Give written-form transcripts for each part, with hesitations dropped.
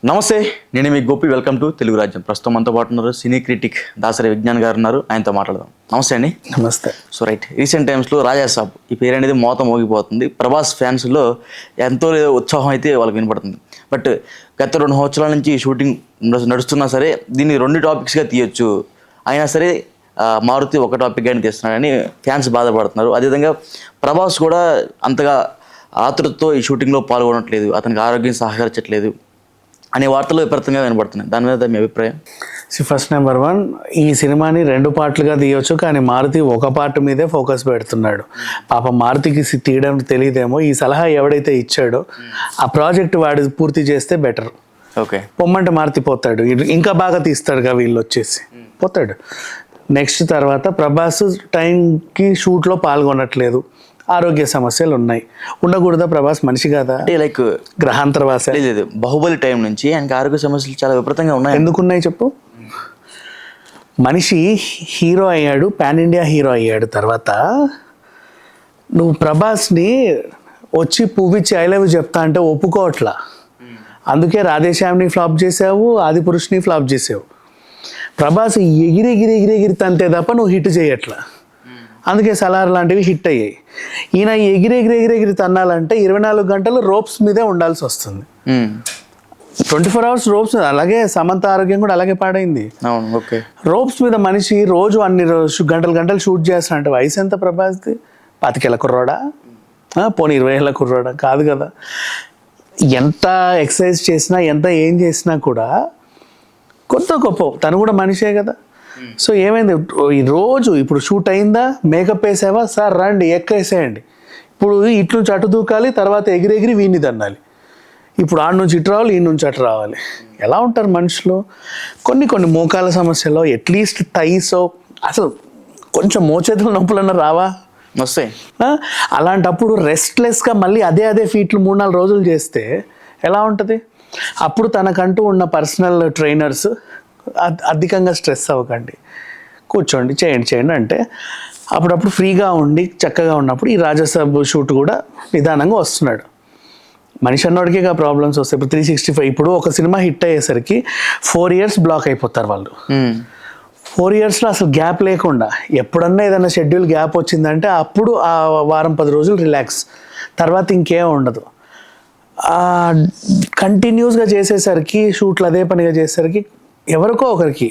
నమస్తే, నేను మీ Gopi. Welcome to Telugu రాజ్యం. ప్రస్తుతం మనతో పాటు ఉన్నారు సినీ క్రిటిక్ దాసరి విజ్ఞాన్ గారు ఉన్నారు. ఆయనతో మాట్లాడదాం. నమస్తే అండి. నమస్తే. సో రీసెంట్ టైమ్స్లో రాజాసాబ్ ఈ పేరు అనేది మోత మోగిపోతుంది. ప్రభాస్ ఫ్యాన్స్లో ఎంతో ఉత్సాహం అయితే వాళ్ళకి వినపడుతుంది. బట్ గత 2 సంవత్సరాల నుంచి షూటింగ్ నడుస్తున్నా సరే దీన్ని 2 టాపిక్స్గా తీయొచ్చు, అయినా సరే మారుతి ఒక టాపిక్గానే తీస్తున్నాడని ఫ్యాన్స్ బాధపడుతున్నారు. అదేవిధంగా ప్రభాస్ కూడా అంతగా ఆతృతతో ఈ షూటింగ్లో పాల్గొనట్లేదు, అతనికి ఆరోగ్యం సహకరించట్లేదు అనే వార్తలు విపరీతంగా వినపడుతున్నాయి. దాని మీద మీ అభిప్రాయం? ఫస్ట్ నెంబర్ 1, ఈ సినిమాని 2 పార్ట్లుగా తీయొచ్చు, కానీ మారుతి ఒక పార్ట్ మీదే ఫోకస్ పెడుతున్నాడు. పాప మారుతికి తీయడం తెలియదేమో. ఈ సలహా ఎవడైతే ఇచ్చాడో ఆ ప్రాజెక్ట్ వాడు పూర్తి చేస్తే బెటర్. ఓకే, పొమ్మంటే మారుతి పోతాడు, ఇంకా బాగా తీస్తాడుగా వీళ్ళు వచ్చేసి పోతాడు. నెక్స్ట్ తర్వాత ప్రభాస్ టైంకి షూట్లో పాల్గొనట్లేదు, ఆరోగ్య సమస్యలు ఉన్నాయి. ఉండకూడదా? ప్రభాస్ మనిషి కాదా? అంటే లైక్ గ్రహాంతరవాస లేదు, బాహుబలి టైం నుంచి ఆయనకి ఆరోగ్య సమస్యలు చాలా విపరీతంగా ఉన్నాయి. ఎందుకున్నాయి చెప్పు? మనిషి హీరో అయ్యాడు, పాన్ ఇండియా హీరో అయ్యాడు. తర్వాత నువ్వు ప్రభాస్ని వచ్చి పువ్విచ్చి ఐ లవ్ యూ చెప్తా అంటే ఒప్పుకోవట్లా. అందుకే రాధేశ్యామ్ని ఫ్లాప్ చేసావు, ఆదిపురుష్ని ఫ్లాప్ చేసావు. ప్రభాస్ ఎగిరి తంతే తప్ప నువ్వు హిట్ చేయట్లా. అందుకే సలార్ లాంటివి హిట్ అయ్యాయి. ఈయన ఎగిరి తన్నాలంటే 24 గంటలు రోప్స్ మీదే ఉండాల్సి వస్తుంది. 24 hours రోప్స్. అలాగే సమంత ఆరోగ్యం కూడా అలాగే పాడైంది. రోప్స్ మీద మనిషి రోజు అన్ని గంటలు షూట్ చేస్తానంటే వయసు ఎంత ప్రభాస్ది? 25 ఏళ్ళ కుర్రోడా? పోనీ 20 ఏళ్ళ కుర్రోడా? కాదు కదా. ఎంత ఎక్సర్సైజ్ చేసినా, ఎంత ఏం చేసినా కూడా కొంత గొప్ప తను కూడా మనిషే కదా. సో ఏమైంది, ఈ రోజు ఇప్పుడు షూట్ అయిందా, మేకప్ వేసావా, సార్ రండి ఎక్కేసేయండి. ఇప్పుడు ఇటు నుంచి అటు దూకాలి, తర్వాత ఎగిరి వీడిని తన్నాలి. ఇప్పుడు ఆడ నుంచి ఇటు రావాలి, ఈ నుంచి అటు రావాలి. ఎలా ఉంటారు మనుషులు? కొన్ని మోకాల సమస్యలో అట్లీస్ట్ థైసో, అసలు కొంచెం మోచేతుల నొప్పులన్నా రావా? వస్తాయి. అలాంటప్పుడు రెస్ట్లెస్గా మళ్ళీ అదే ఫీట్లు 3-4 రోజులు చేస్తే ఎలా ఉంటుంది? అప్పుడు తనకంటూ ఉన్న పర్సనల్ ట్రైనర్స్ అధికంగా స్ట్రెస్ అవ్వకండి, కూర్చోండి, చేయండి అంటే అప్పుడప్పుడు ఫ్రీగా ఉండి చక్కగా ఉన్నప్పుడు ఈ రాజాసాబ్ షూట్ కూడా నిదానంగా వస్తున్నాడు. మనిషి అన్నోడికి ప్రాబ్లమ్స్ వస్తాయి. ఇప్పుడు 365, ఇప్పుడు ఒక సినిమా హిట్ అయ్యేసరికి 4 years బ్లాక్ అయిపోతారు వాళ్ళు. 4 yearsలో అసలు గ్యాప్ లేకుండా ఎప్పుడన్నా ఏదైనా షెడ్యూల్ గ్యాప్ వచ్చిందంటే అప్పుడు ఆ వారం 10 రోజులు రిలాక్స్, తర్వాత ఇంకేం ఉండదు. కంటిన్యూస్గా చేసేసరికి, షూట్లు అదే పనిగా చేసేసరికి ఎవరికో ఒకరికి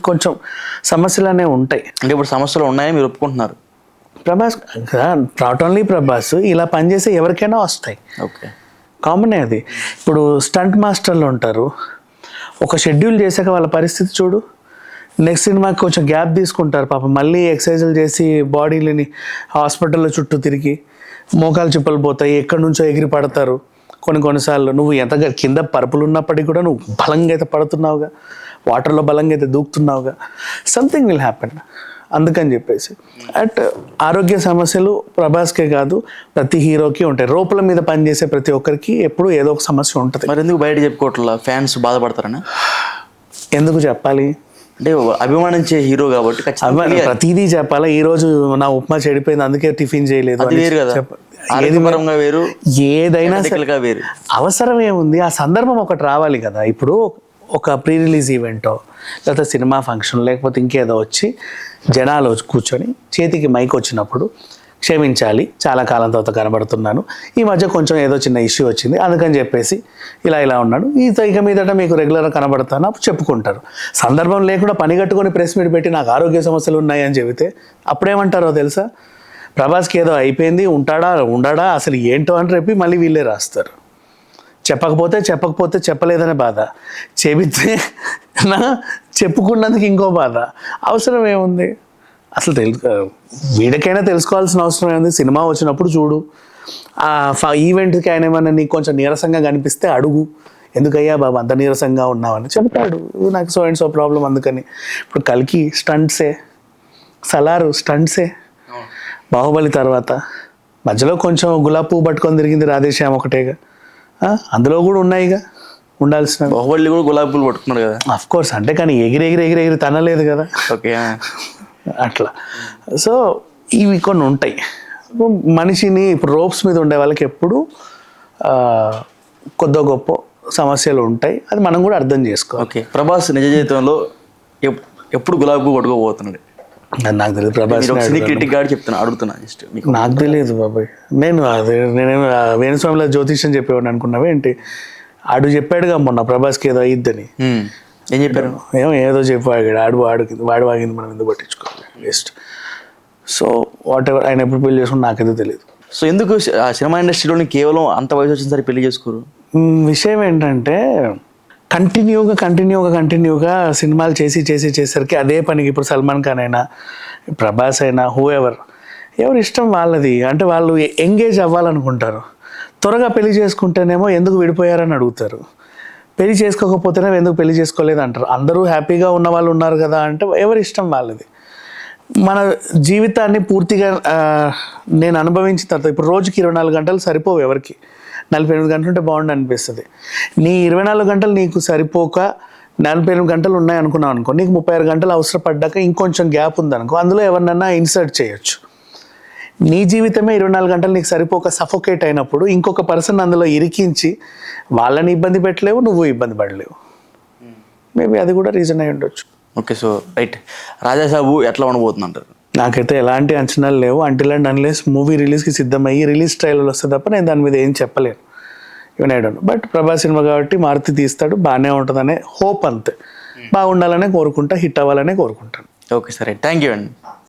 కొంచెం సమస్యలు అనేవి ఉంటాయి. అంటే ఇప్పుడు సమస్యలు ఉన్నాయని మీరు ఒప్పుకుంటున్నారు? ప్రభాస్ నాట్ ఓన్లీ ప్రభాస్, ఇలా పనిచేసే ఎవరికైనా వస్తాయి. ఓకే, కామనే అది. ఇప్పుడు స్టంట్ మాస్టర్లు ఉంటారు, ఒక షెడ్యూల్ చేశాక వాళ్ళ పరిస్థితి చూడు. నెక్స్ట్ సినిమాకి కొంచెం గ్యాప్ తీసుకుంటారు పాపం, మళ్ళీ ఎక్సర్సైజులు చేసి బాడీలని హాస్పిటల్లో చుట్టూ తిరిగి మోకాలు చిప్పలు పోతాయి, ఎక్కడి నుంచో ఎగిరి పడతారు. కొన్నిసార్లు నువ్వు ఎంత కింద పరుపులు ఉన్నప్పటికీ కూడా నువ్వు బలంగా అయితే పడుతున్నావుగా, వాటర్లో బలంగా అయితే దూకుతున్నావుగా, సంథింగ్ విల్ హ్యాపెన్. అందుకని చెప్పేసి ఆరోగ్య సమస్యలు ప్రభాస్కే కాదు ప్రతి హీరోకి ఉంటాయి. రోపుల మీద పనిచేసే ప్రతి ఒక్కరికి ఎప్పుడు ఏదో ఒక సమస్య ఉంటుంది. మరి ఎందుకు బయట చెప్పుకోవట్లా? ఫ్యాన్స్ బాధపడతారనా? ఎందుకు చెప్పాలి? అంటే అభిమానించే హీరో కాబట్టి ప్రతిదీ చెప్పాలా? ఈ రోజు నా ఉప్మా చెడిపోయింది అందుకే టిఫిన్ చేయలేదు, ఏదైనా వేరు. అవసరం ఏముంది? ఆ సందర్భం ఒకటి రావాలి కదా. ఇప్పుడు ఒక ప్రీ రిలీజ్ ఈవెంటో లేకపోతే సినిమా ఫంక్షన్ లేకపోతే ఇంకేదో వచ్చి జనాలు కూర్చొని చేతికి మైక్ వచ్చినప్పుడు క్షమించాలి, చాలా కాలం తర్వాత కనబడుతున్నాను, ఈ మధ్య కొంచెం ఏదో చిన్న ఇష్యూ వచ్చింది అందుకని చెప్పేసి ఇలా ఉన్నాడు, ఇక మీదట మీకు రెగ్యులర్గా కనబడతాను అప్పుడు చెప్పుకుంటారు. సందర్భం లేకుండా పని కట్టుకొని ప్రెస్ మీట్ పెట్టి నాకు ఆరోగ్య సమస్యలు ఉన్నాయని చెబితే అప్పుడేమంటారో తెలుసా? ప్రభాస్కి ఏదో అయిపోయింది, ఉండడా అసలు ఏంటో అని చెప్పి మళ్ళీ వీళ్ళే రాస్తారు. చెప్పకపోతే చెప్పలేదనే బాధ, చెబితే చెప్పుకున్నందుకు ఇంకో బాధ. అవసరం ఏముంది అసలు? వీడికైనా తెలుసుకోవాల్సిన అవసరం ఏముంది? సినిమా వచ్చినప్పుడు చూడు, ఆ ఈవెంట్కి ఆయన ఏమన్నా నీకు కొంచెం నీరసంగా కనిపిస్తే అడుగు, ఎందుకయ్యా బాబు అంత నీరసంగా ఉన్నావని చెప్తాడు, నాకు సో అండ్ సో ప్రాబ్లం అందుకని. ఇప్పుడు కల్కి స్టంట్సే, సలారు స్టంట్సే, బాహుబలి తర్వాత మధ్యలో కొంచెం గులాబీ పువ్వు పట్టుకొని తిరిగింది రాధేశ్యామ్ ఒకటేగా, అందులో కూడా ఉన్నాయిగా ఉండాల్సిన. బాహుబలి కూడా గులాబీ పూలు పట్టుకున్నాడు కదా. అఫ్ కోర్స్, అంటే కానీ ఎగిరి తనలేదు కదా. ఓకే, అట్లా. సో ఇవి కొన్ని ఉంటాయి. మనిషిని ఇప్పుడు రోప్స్ మీద ఉండే వాళ్ళకి ఎప్పుడు కొద్దో గొప్ప సమస్యలు ఉంటాయి, అది మనం కూడా అర్థం చేసుకోవాలి. ఓకే, ప్రభాస్ నిజ జీవితంలో ఎప్పుడు గులాబీ పువ్వు పట్టుకోబోతున్నాడు? అది నాకు తెలియదు. ప్రభాస్ మీరు ఒక సినీ క్రిటిక్ గారు అడుగుతున్నా జస్ట్ మీకు. నాకు తెలియదు బాబాయ్. నేనేం వేణుస్వామిలో జ్యోతిష్యం చెప్పేవాడిని అనుకున్నావే ఏంటి? ఆడు చెప్పాడుగా మొన్న ప్రభాస్కి ఏదో అయ్యిద్దని. ఏం చెప్పారు? ఏదో చెప్పాడు. వాడు వాగింది మనం ఎందుకు పట్టించుకోవాలి, వేస్ట్. సో వాట్ ఎవర్, ఆయన ఎప్పుడు పెళ్లి చేసుకుని నాకైతే తెలియదు. సో ఎందుకు ఆ సినిమా ఇండస్ట్రీలోని కేవలం అంత వయసు వచ్చిన సరే పెళ్లి చేసుకోరు? విషయం ఏంటంటే కంటిన్యూగా సినిమాలు చేసేసరికి అదే పనికి, ఇప్పుడు సల్మాన్ ఖాన్ అయినా ప్రభాస్ అయినా ఎవరి ఇష్టం వాళ్ళది. అంటే వాళ్ళు ఎంగేజ్ అవ్వాలనుకుంటారు. త్వరగా పెళ్లి చేసుకుంటేనేమో ఎందుకు విడిపోయారని అడుగుతారు, పెళ్లి చేసుకోకపోతేనే ఎందుకు పెళ్లి చేసుకోలేదు అంటారు. అందరూ హ్యాపీగా ఉన్న వాళ్ళు ఉన్నారు కదా అంటే ఎవరి ఇష్టం వాళ్ళది. మన జీవితాన్ని పూర్తిగా నేను అనుభవించిన తర్వాత, ఇప్పుడు రోజుకి 24 గంటలు సరిపోవు ఎవరికి, 48 గంటలు ఉంటే బాగుండు అనిపిస్తుంది. నీ 24 గంటలు నీకు సరిపోక 48 గంటలు ఉన్నాయి అనుకున్నావు అనుకో, నీకు 36 గంటలు అవసరపడ్డాక ఇంకొంచెం గ్యాప్ ఉందనుకో, అందులో ఎవరినన్నా ఇన్సర్ట్ చేయొచ్చు. నీ జీవితమే 24 గంటలు నీకు సరిపోక సఫోకేట్ అయినప్పుడు ఇంకొక పర్సన్ అందులో ఇరికించి వాళ్ళని ఇబ్బంది పెట్టలేవు, నువ్వు ఇబ్బంది పడలేవు. మేబీ అది కూడా రీజన్ అయి ఉండొచ్చు. Okay, so right. రాజాసాబు ఎట్లా ఉండబోతుంది అంటారు? నాకైతే ఎలాంటి అంచనాలు లేవు. అంటిల్ అండ్ అన్లెస్ మూవీ రిలీజ్కి సిద్ధమయ్యి రిలీజ్ ట్రైలర్ వస్తే తప్ప నేను దాని మీద ఏం చెప్పలేను. Even I don't know. But Prabhas cinema కాబట్టి మారుతి తీస్తాడు, బాగానే ఉంటుందనే హోప్, అంతే. బాగుండాలనే కోరుకుంటా, హిట్ అవ్వాలనే కోరుకుంటాను. ఓకే సరే, థ్యాంక్ యూ అండి.